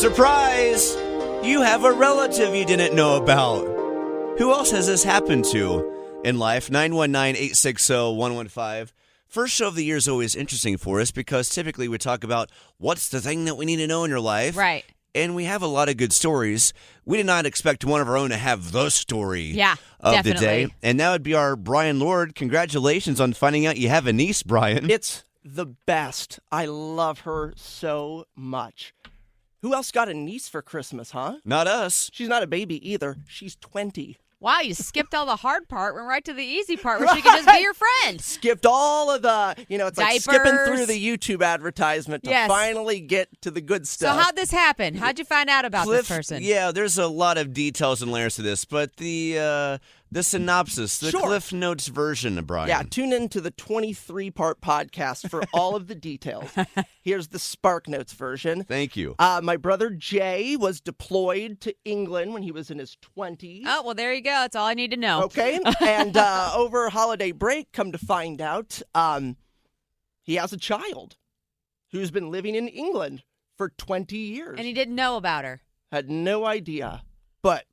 Surprise! You have a relative you didn't know about. Who else has this happened to in life? 919-860-115. First show of the year is always interesting for us because typically we talk about what's the thing that we need to know in your life. Right. And we have a lot of good stories. We did not expect one of our own to have the story of definitely. the day. And that would be our Bryan Lord. Congratulations on finding out you have a niece, Bryan. It's the best. I love her so much. Who else got a niece for Christmas, huh? Not us. She's not a baby either. She's 20. Wow, you skipped all the hard part, went right to the easy part where she could just be your friend. Skipped all of the, it's like skipping Diapers. through the YouTube advertisement to finally get to the good So stuff. how'd this happen? How'd you find out about this person? Yeah, there's a lot of details and layers to this, but the synopsis, the Cliff Notes version of Bryan. Yeah, tune in to the 23-part podcast for all of the details. Here's the Spark Notes version. Thank you. My brother Jay was deployed to England when he was in his 20s. Oh, well, there you go. That's all I need to know. Okay, and over holiday break, come to find out, he has a child who's been living in England for 20 years. And he didn't know about her. Had no idea. But,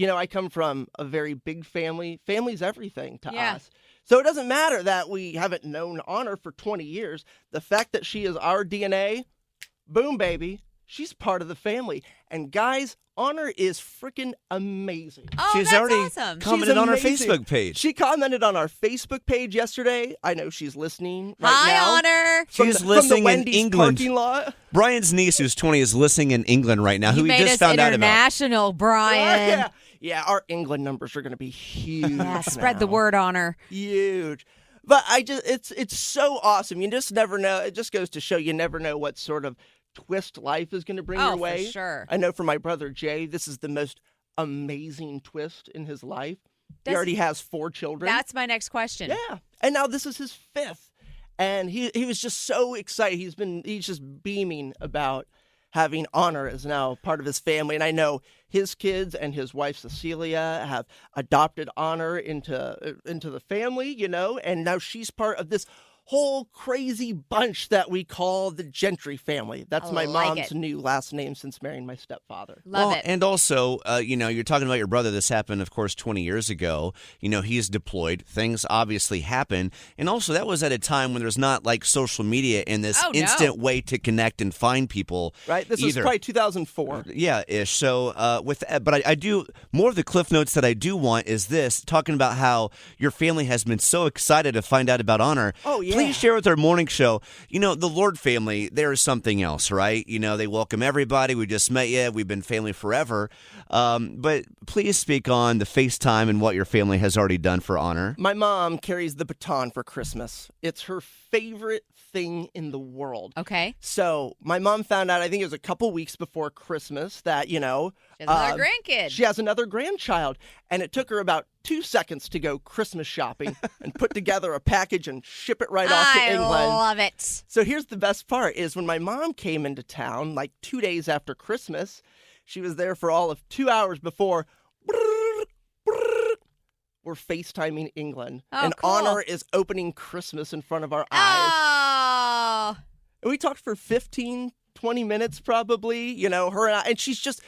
I come from a very big family. Family's everything to us. So it doesn't matter that we haven't known Honor for 20 years. The fact that she is our DNA, boom, baby, she's part of the family. And guys, Honor is freaking amazing. Oh, She's that's already awesome. commented on our amazing. Facebook page. She commented on our Facebook page yesterday. I know she's listening right Hi, now. Honor. She's from listening the in Wendy's England. parking lot. Bryan's niece, who's 20, is listening in England right now, who You we made just us found out about. international, Bryan. Yeah, our England numbers are going to be huge. Yeah, spread the now. word, Honor. Huge. But it's so awesome. You just never know. It just goes to show you never know what sort of twist life is going to bring your way. For sure. I know for my brother Jay, this is the most amazing twist in his life. He already has 4 children. That's my next question. Yeah. And now this is his 5th. And he was just so excited. He's just beaming about having Honor as now part of his family. And I know his kids and his wife Cecilia have adopted Honor into the family, and now she's part of this whole crazy bunch that we call the Gentry family. That's my mom's new last name since marrying my stepfather. Love it. And also, you're talking about your brother. This happened, of course, 20 years ago. He's deployed. Things obviously happen. And also, that was at a time when there's not like social media and this instant way to connect and find people. Right? This was probably 2004. Yeah, ish. So, but I do, more of the Cliff Notes that I do want is this, talking about how your family has been so excited to find out about Honor. Oh, yeah. Please share with our morning show. The Lord family, there is something else, right? They welcome everybody. We just met you. We've been family forever. But please speak on the FaceTime and what your family has already done for Honor. My mom carries the baton for Christmas. It's her favorite thing in the world. Okay. So my mom found out, I think it was a couple weeks before Christmas, that, She has another grandkid. She has another grandchild. And it took her about 2 seconds to go Christmas shopping and put together a package and ship it right off to England. I love it. So here's the best part is when my mom came into town, like 2 days after Christmas, she was there for all of 2 hours before we're FaceTiming England. Oh, and cool. Honor is opening Christmas in front of our eyes. Oh. And we talked for 15, 20 minutes probably, her and I, and she's just,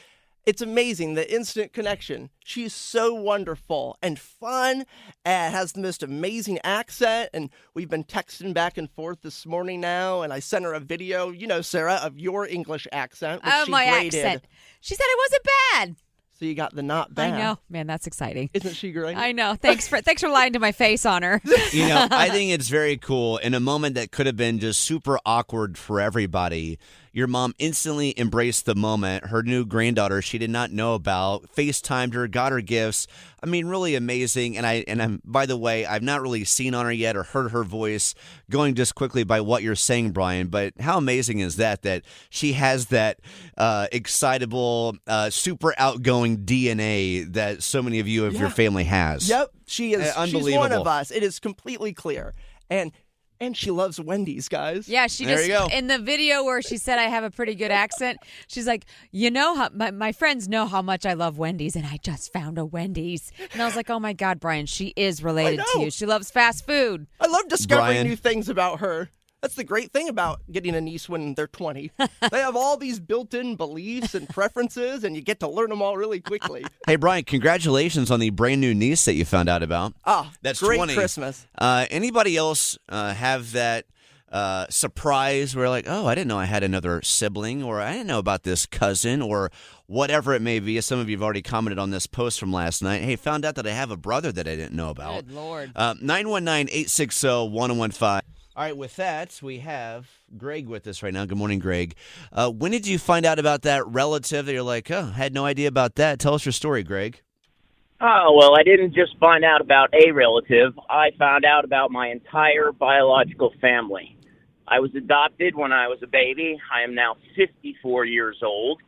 it's amazing, the instant connection. She's so wonderful and fun and has the most amazing accent. And we've been texting back and forth this morning now. And I sent her a video, Sarah, of your English accent, which she my graded. accent. She said it wasn't bad. So you got the not bad. I know. Man, that's exciting. Isn't she great? I know. Thanks for lying to my face, Honor. I think it's very cool. In a moment that could have been just super awkward for everybody, your mom instantly embraced the moment. Her new granddaughter she did not know about, FaceTimed her, got her gifts. I mean, really amazing. And I'm by the way, I've not really seen Honor yet or heard her voice, going just quickly by what you're saying, Bryan. But how amazing is that she has that excitable, super outgoing DNA that so many of you of your family has. Yep, she is. Unbelievable. She's one of us. It is completely clear. And she loves Wendy's, guys. Yeah, she There just, you go. in the video where she said I have a pretty good accent, she's like, how my friends know how much I love Wendy's, and I just found a Wendy's. And I was like, oh my God, Bryan, she is related to you. She loves fast food. I love discovering Bryan. new things about her. That's the great thing about getting a niece when they're 20. They have all these built-in beliefs and preferences, and you get to learn them all really quickly. Hey, Bryan, congratulations on the brand new niece that you found out about. That's great 20. Christmas. Anybody else have that surprise where like, oh, I didn't know I had another sibling, or I didn't know about this cousin, or whatever it may be? Some of you have already commented on this post from last night. Hey, found out that I have a brother that I didn't know about. Good Lord. 919-860-1015. All right, with that, we have Greg with us right now. Good morning, Greg. When did you find out about that relative that you're like, oh, I had no idea about that? Tell us your story, Greg. Oh, well, I didn't just find out about a relative. I found out about my entire biological family. I was adopted when I was a baby. I am now 54 years old.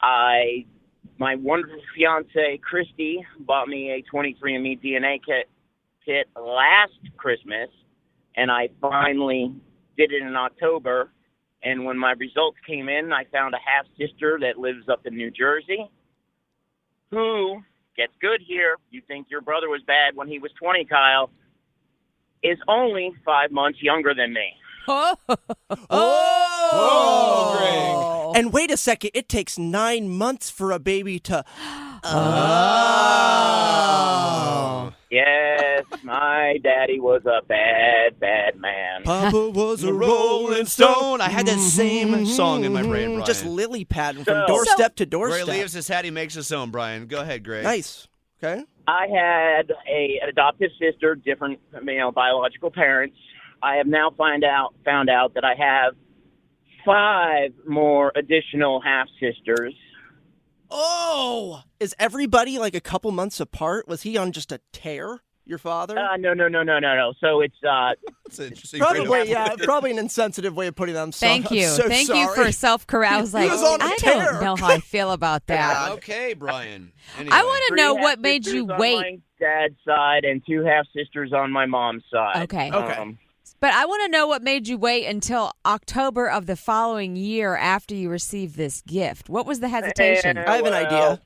My wonderful fiance, Christy, bought me a 23andMe DNA kit last Christmas, and I finally did it in October. And when my results came in, I found a half-sister that lives up in New Jersey who gets good here. You think your brother was bad when he was 20, Kyle, is only 5 months younger than me. Oh, Greg. And wait a second, it takes 9 months for a baby to... Yes, my daddy was a bad, bad man. Papa was a rolling stone. I had that same song in my brain, Bryan. Just lily padding from doorstep to Where doorstep. he leaves his hat, he makes his own, Bryan. Go ahead, Greg. Nice. Okay. I had an adoptive sister, different, biological parents. I have now found out that I have 5 more additional half-sisters. Oh! Is everybody like a couple months apart? Was he on just a tear, your father? No. So it's That's an interesting Probably an insensitive way of putting that. Thank you. Thank you for self-correct. I was like, I don't know how I feel about that. Okay, Bryan. Anyway. I want to know 3 what made you half-sisters wait. on my dad's side and 2 half-sisters on my mom's side. Okay. Okay. But I want to know what made you wait until October of the following year after you received this gift. What was the hesitation? I have an idea.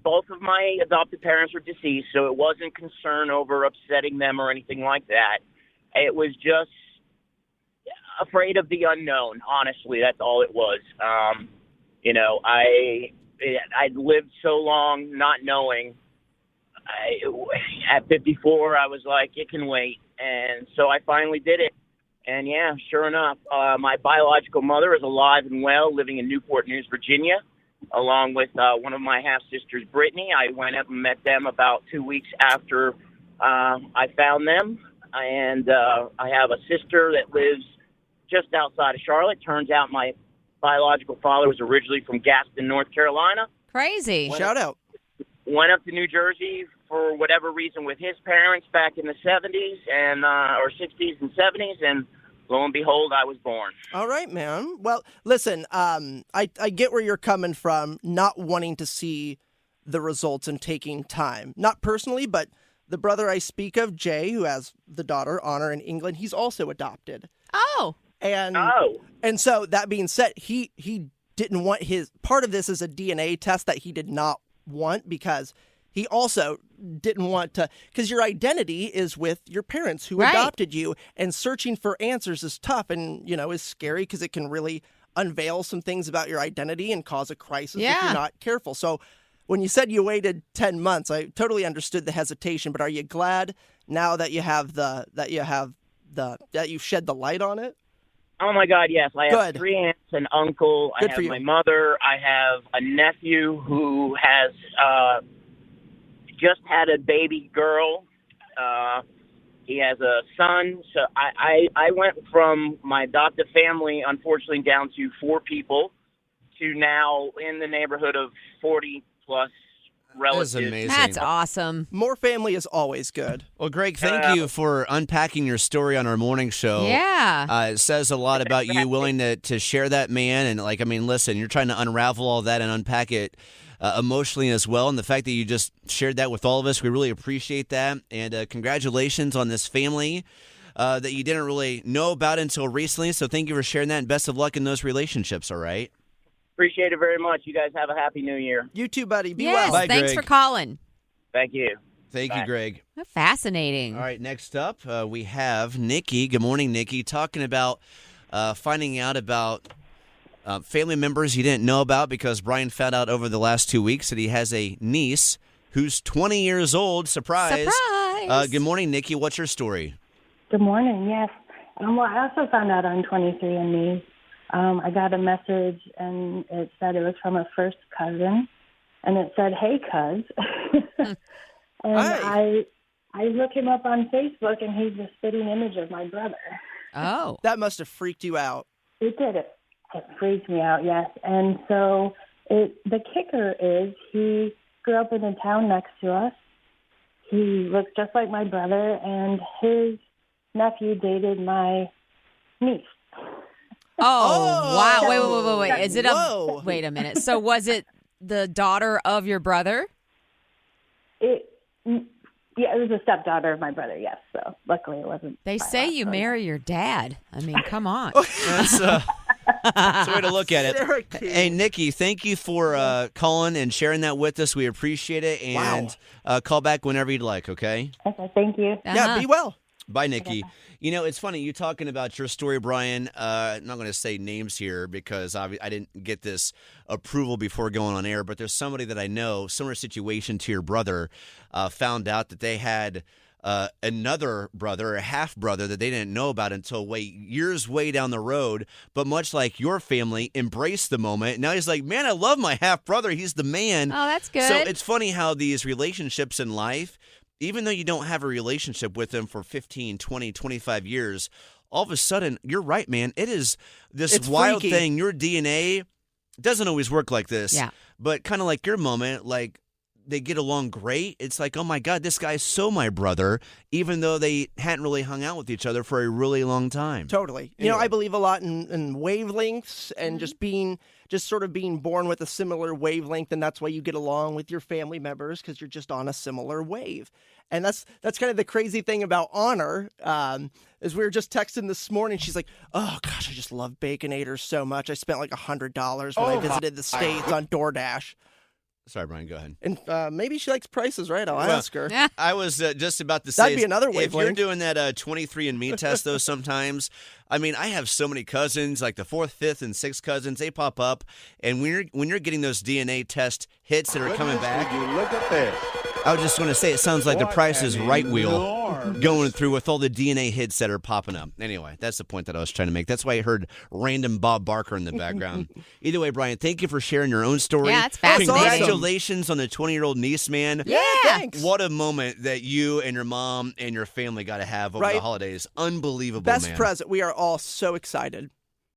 Both of my adopted parents are deceased, so it wasn't concern over upsetting them or anything like that. It was just afraid of the unknown. Honestly, that's all it was. I'd lived so long not knowing. At 54, I was like, it can wait. And so I finally did it. And, yeah, sure enough, my biological mother is alive and well, living in Newport News, Virginia, along with one of my half-sisters, Brittany. I went up and met them about 2 weeks after I found them. And I have a sister that lives just outside of Charlotte. Turns out my biological father was originally from Gaston, North Carolina. Crazy. Shout out. Went up to New Jersey for whatever reason with his parents back in the 70s and or 60s and 70s, and lo and behold, I was born. All right, man. Well, listen, I get where you're coming from, not wanting to see the results and taking time. Not personally, but the brother I speak of, Jay, who has the daughter, Honor, in England, he's also adopted. Oh. And so that being said, he didn't want his part of this is a DNA test that he did not want because he also didn't want to, because your identity is with your parents who adopted you, and searching for answers is tough and, is scary because it can really unveil some things about your identity and cause a crisis if you're not careful. So when you said you waited 10 months, I totally understood the hesitation, but are you glad now that you have that you've shed the light on it? Oh, my God, yes. I have Good. 3 aunts, an uncle. Good I for have you. my mother. I have a nephew who has just had a baby girl. He has a son. So I went from my adoptive family, unfortunately, down to 4 people to now in the neighborhood of 40-plus relatives. That is amazing. That's awesome. More family is always good. Well, Greg, thank you for unpacking your story on our morning show. Yeah. It says a lot about you willing to share that, man. And, listen, you're trying to unravel all that and unpack it emotionally as well. And the fact that you just shared that with all of us, we really appreciate that. And congratulations on this family that you didn't really know about until recently. So thank you for sharing that, and best of luck in those relationships, all right? Appreciate it very much. You guys have a happy new year. You too, buddy. Be Yes, well. Bye, thanks Greg. for calling. Thank you. Thank you, Greg. Fascinating. All right, next up, we have Nikki. Good morning, Nikki. Talking about finding out about family members you didn't know about because Bryan found out over the last 2 weeks that he has a niece who's 20 years old. Surprise. Surprise. Good morning, Nikki. What's your story? Good morning. Yes. Well, I also found out on 23andMe. I got a message, and it said it was from a first cousin, and it said, "Hey, cuz." And Hi. I look him up on Facebook, and he's a spitting image of my brother. Oh. That must have freaked you out. It did. It freaked me out, yes. And so the kicker is he grew up in the town next to us. He looks just like my brother, and his nephew dated my niece. Oh, wow. Wait. Is it Whoa. Wait a minute. So was it the daughter of your brother? Yeah, it was a stepdaughter of my brother, yes. So luckily it wasn't. They say you marry your dad. I mean, come on. That's a way to look at it. Sarah King. Hey, Nikki, thank you for calling and sharing that with us. We appreciate it. And call back whenever you'd like, okay? Okay, thank you. Yeah, be well. Bye, Nikki. You know, it's funny, you talking about your story, Bryan. I'm not going to say names here because I didn't get this approval before going on air, but there's somebody that I know, similar situation to your brother, found out that they had another brother, a half-brother that they didn't know about until years way down the road, but much like your family, embraced the moment. Now he's like, man, I love my half-brother. He's the man. Oh, that's good. So it's funny how these relationships in life, even though you don't have a relationship with them for 15, 20, 25 years, all of a sudden, you're right, man. It's wild freaky. thing. Your DNA doesn't always work like this. Yeah. But kind of like your moment, like they get along great. It's like, oh my God, this guy's so my brother, even though they hadn't really hung out with each other for a really long time. Totally. You know, I believe a lot in wavelengths and just sort of being born with a similar wavelength, and that's why you get along with your family members because you're just on a similar wave. And that's kind of the crazy thing about Honor. Is we were just texting this morning. She's like, "Oh gosh, I just love Baconator so much. I spent like $100 when I visited the States on DoorDash." Sorry, Bryan, go ahead. And maybe she likes prices, right? I'll ask her. I was just about to say, That'd be another if you're wavelength. doing that 23andMe test, though, sometimes, I mean, I have so many cousins, like the 4th, 5th, and 6th cousins, they pop up, and when you're getting those DNA test hits that are coming back, Look at this. I was just going to say, it sounds like the Price is Right wheel going through with all the DNA hits that are popping up. Anyway, that's the point that I was trying to make. That's why I heard random Bob Barker in the background. Either way, Bryan, thank you for sharing your own story. Yeah, it's fascinating. Congratulations on the 20-year-old niece, man. Yeah, thanks. What a moment that you and your mom and your family got to have over the holidays. Unbelievable, Best man. present. We are all so excited.